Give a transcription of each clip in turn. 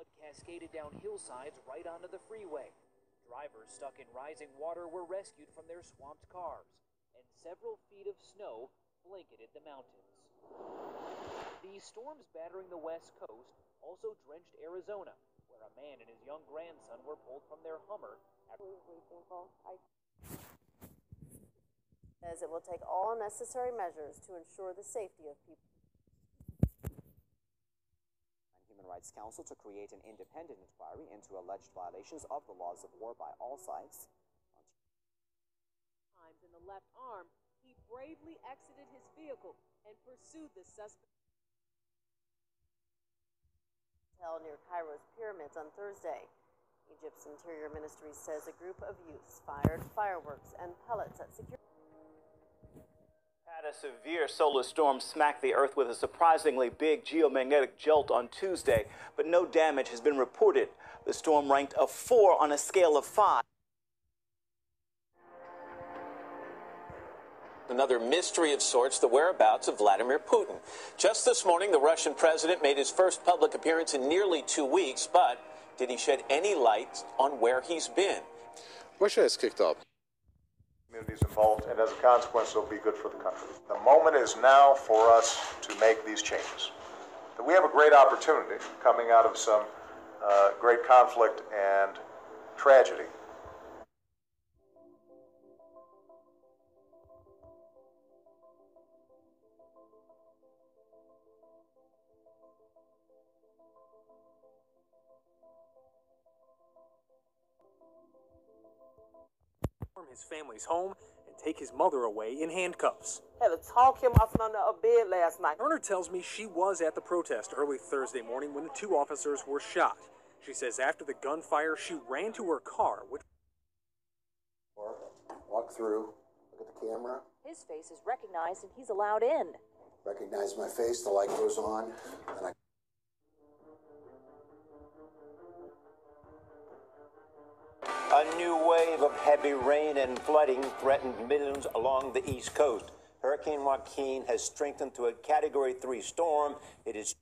Mud cascaded down hillsides right onto the freeway. Drivers stuck in rising water were rescued from their swamped cars, and several feet of snow blanketed the mountains. These storms battering the west coast also drenched Arizona, where a man and his young grandson were pulled from their Hummer after says it will take all necessary measures to ensure the safety of people. Human Rights Council to create an independent inquiry into alleged violations of the laws of war by all sides. In the left arm, he bravely exited his vehicle and pursued the suspect. Near Cairo's pyramids on Thursday. Egypt's Interior Ministry says a group of youths fired fireworks and pellets at security. A severe solar storm smacked the Earth with a surprisingly big geomagnetic jolt on Tuesday, but no damage has been reported. The storm ranked a 4 on a scale of 5. Another mystery of sorts, the whereabouts of Vladimir Putin. Just this morning, the Russian president made his first public appearance in nearly 2 weeks, but did he shed any light on where he's been? Russia has kicked off. Communities involved, and as a consequence, it'll be good for the country. The moment is now for us to make these changes. That we have a great opportunity coming out of some great conflict and tragedy. His family's home and take his mother away in handcuffs. Had to talk him off under a bed last night. Turner tells me she was at the protest early Thursday morning when the two officers were shot. She says after the gunfire, she ran to her car, which... Walk through, look at the camera. His face is recognized and he's allowed in. Recognize my face, the light goes on, and I... A new wave of heavy rain and flooding threatened millions along the East Coast. Hurricane Joaquin has strengthened to a Category 3 storm. It is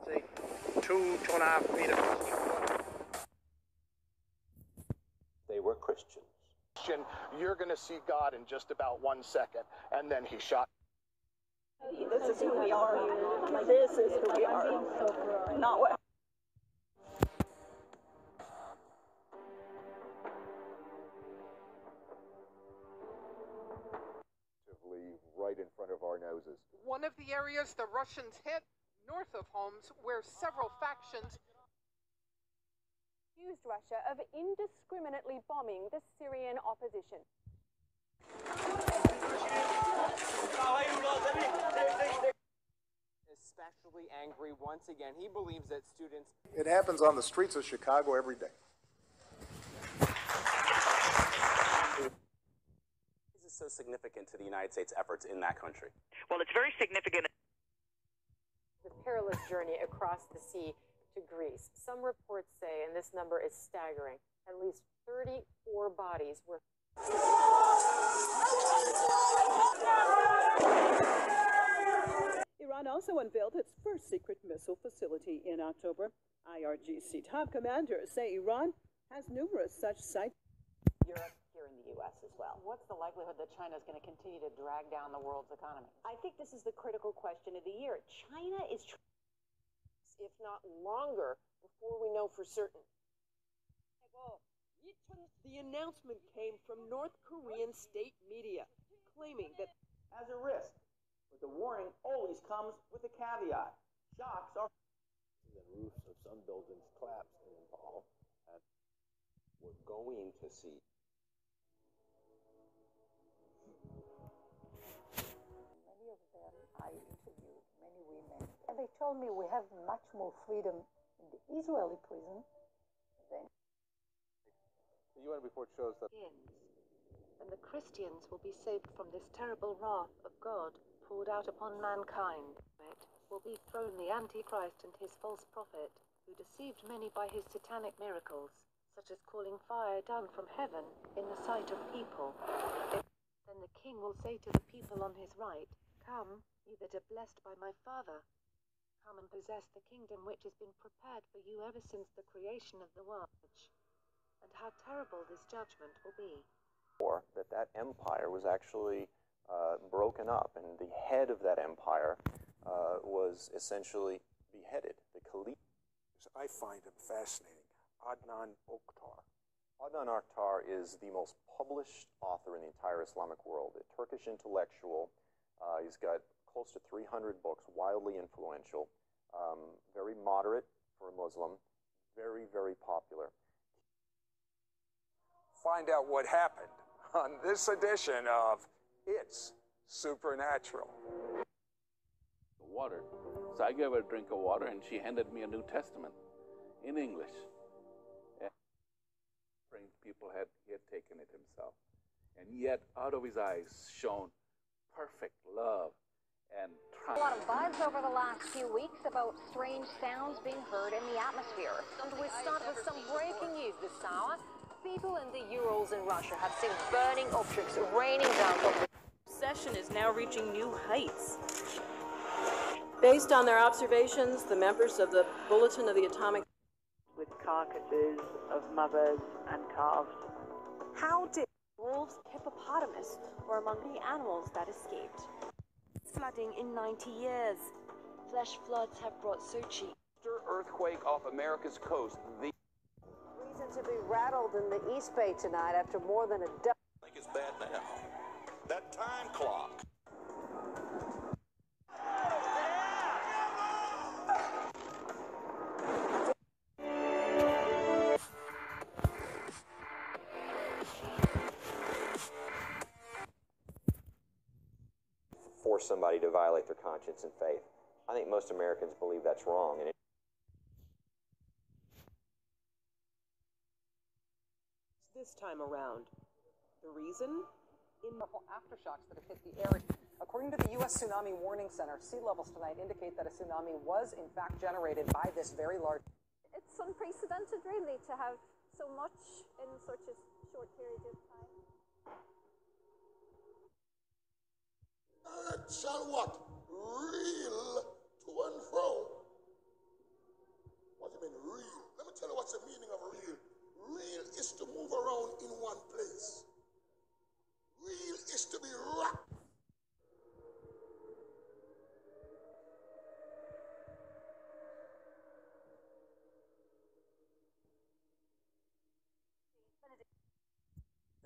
2.5 feet of... They were Christians. You're going to see God in just about 1 second, and then he shot. This is who we are. This is who we are. Not what. Right in front of our noses. One of the areas the Russians hit, north of Homs, where several factions accused Russia of indiscriminately bombing the Syrian opposition. Especially angry once again. He believes that students... It happens on the streets of Chicago every day. So significant to the United States efforts in that country? Well, it's very significant. The perilous journey across the sea to Greece. Some reports say, and this number is staggering, at least 34 bodies were... Iran also unveiled its first secret missile facility in October. IRGC top commanders say Iran has numerous such sites. Europe, here in the U.S. as well. What's the likelihood that China is going to continue to drag down the world's economy? I think this is the critical question of the year. China is, if not longer, before we know for certain. The announcement came from North Korean state media, claiming that as a risk, but the warning always comes with a caveat. Shocks are... The roofs of some buildings collapsed in Nepal, and we're going to see I interviewed many women, and they told me we have much more freedom in the Israeli prison than... The UN report shows that... And the Christians will be saved from this terrible wrath of God poured out upon mankind. It will be thrown the Antichrist and his false prophet, who deceived many by his satanic miracles, such as calling fire down from heaven in the sight of people. Then the king will say to the people on his right, "Come, you that are blessed by my Father. Come and possess the kingdom which has been prepared for you ever since the creation of the world. And how terrible this judgment will be. Or that empire was actually broken up, and the head of that empire was essentially beheaded, the Caliph. I find him fascinating, Adnan Oktar. Adnan Oktar is the most published author in the entire Islamic world, a Turkish intellectual. He's got close to 300 books, wildly influential, very moderate for a Muslim, very, very popular. Find out what happened on this edition of It's Supernatural. Water. So I gave her a drink of water, and she handed me a New Testament in English. And people he had taken it himself. And yet, out of his eyes shone perfect love and trust. A lot of buzz over the last few weeks about strange sounds being heard in the atmosphere. And we start with some breaking news this hour. People in the Urals in Russia have seen burning objects raining down from the obsession is now reaching new heights. Based on their observations, the members of the Bulletin of the Atomic with carcasses of mothers and calves. How did wolves, hippopotamus were among the animals that escaped? Flooding in 90 years. Flash floods have brought Sochi. Earthquake off America's coast. Reason to be rattled in the East Bay tonight after more than a dozen. I think it's bad now. That time clock. Force somebody to violate their conscience and faith. I think most Americans believe that's wrong. And this time around. The reason? Aftershocks that have hit the area. According to the U.S. Tsunami Warning Center, sea levels tonight indicate that a tsunami was in fact generated by this very large. It's unprecedented, really, to have so much in such a short period of time. Earth shall what? Reel to and fro. What do you mean, reel? Let me tell you what's the meaning of reel. Reel is to move around in one place. Reel is to be rocked.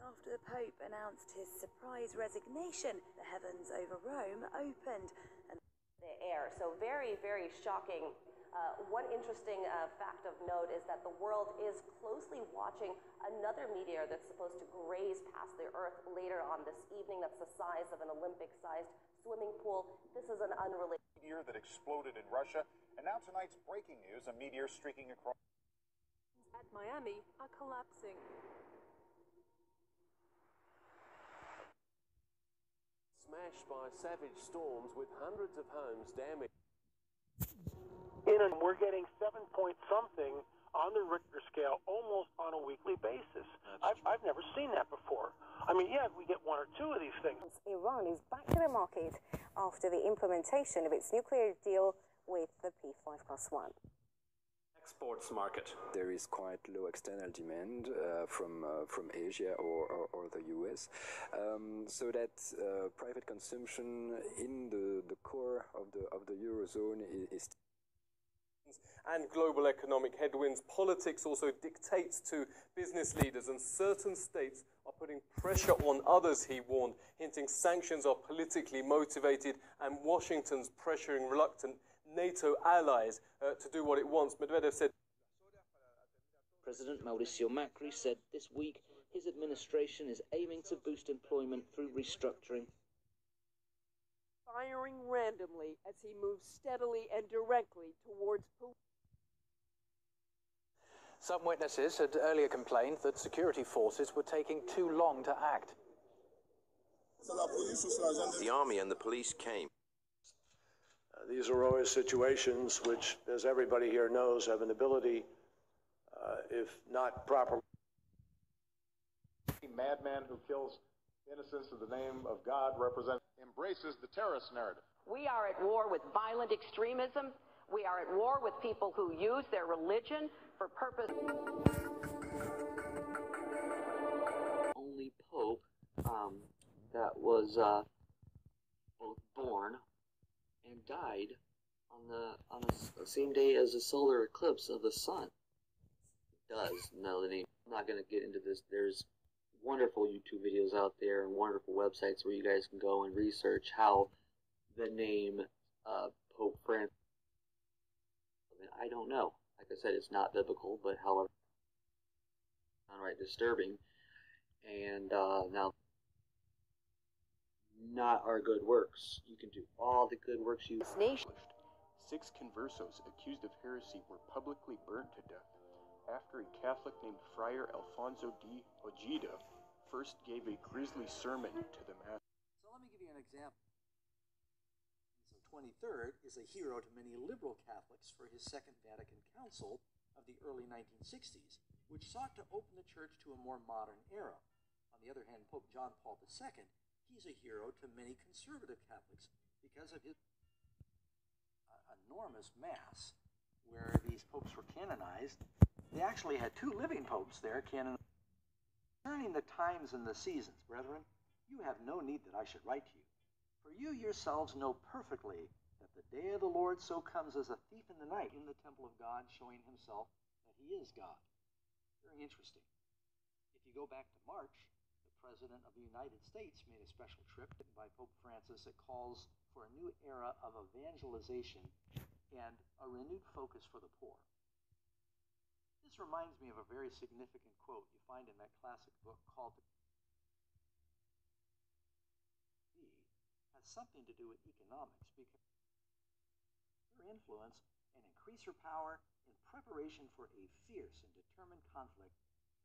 After the Pope announced his surprise resignation, the heavens over Rome opened and the air. So very, very shocking. One interesting fact of note is that the world is closely watching another meteor that's supposed to graze past the Earth later on this evening. That's the size of an Olympic-sized swimming pool. This is an unrelated meteor that exploded in Russia. And now tonight's breaking news, a meteor streaking across. At Miami are collapsing. Smashed by savage storms with hundreds of homes damaged. We're getting 7 point something on the Richter scale almost on a weekly basis. I've never seen that before. I mean, yeah, we get 1 or 2 of these things. Iran is back to the market after the implementation of its nuclear deal with the P5+1. Exports market. There is quite low external demand from Asia or the US, so that private consumption in the core of the Eurozone is. And global economic headwinds. Politics also dictates to business leaders, and certain states are putting pressure on others, he warned, hinting sanctions are politically motivated and Washington's pressuring reluctant NATO allies to do what it wants. Medvedev said. President Mauricio Macri said this week his administration is aiming to boost employment through restructuring. Firing randomly as he moves steadily and directly towards Putin. Some witnesses had earlier complained that security forces were taking too long to act. The army and the police came. These are always situations which, as everybody here knows, have an ability, if not properly. Madman who kills innocents in the name of God embraces the terrorist narrative. We are at war with violent extremism. We are at war with people who use their religion for purpose. Only pope that was both born and died on the same day as the solar eclipse of the sun. It does, Melanie. I'm not going to get into this. There's wonderful YouTube videos out there and wonderful websites where you guys can go and research how the name Pope Francis. I don't know. Like I said, it's not biblical, but however, downright disturbing. And now, not our good works. You can do all the good works you. Nation. 6 conversos accused of heresy were publicly burnt to death after a Catholic named Friar Alfonso de Ojeda first gave a grisly sermon to the mass. So let me give you an example. So 23rd is a hero to many liberal Catholics for his Second Vatican Council of the early 1960s, which sought to open the church to a more modern era. On the other hand, Pope John Paul II, he's a hero to many conservative Catholics because of his enormous mass where these popes were canonized. They actually had 2 living popes there canonized. Concerning the times and the seasons, brethren, you have no need that I should write to you. For you yourselves know perfectly that the day of the Lord so comes as a thief in the night in the temple of God, showing himself that he is God. Very interesting. If you go back to March, the President of the United States made a special trip by Pope Francis that calls for a new era of evangelization and a renewed focus for the poor. This reminds me of a very significant quote you find in that classic book called has something to do with economics because her influence and increase her power in preparation for a fierce and determined conflict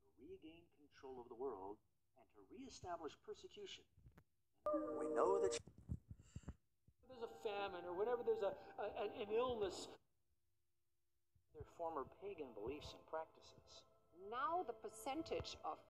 to regain control of the world and to reestablish persecution. We know that there's a famine or whenever there's an illness, their former pagan beliefs and practices. Now the percentage of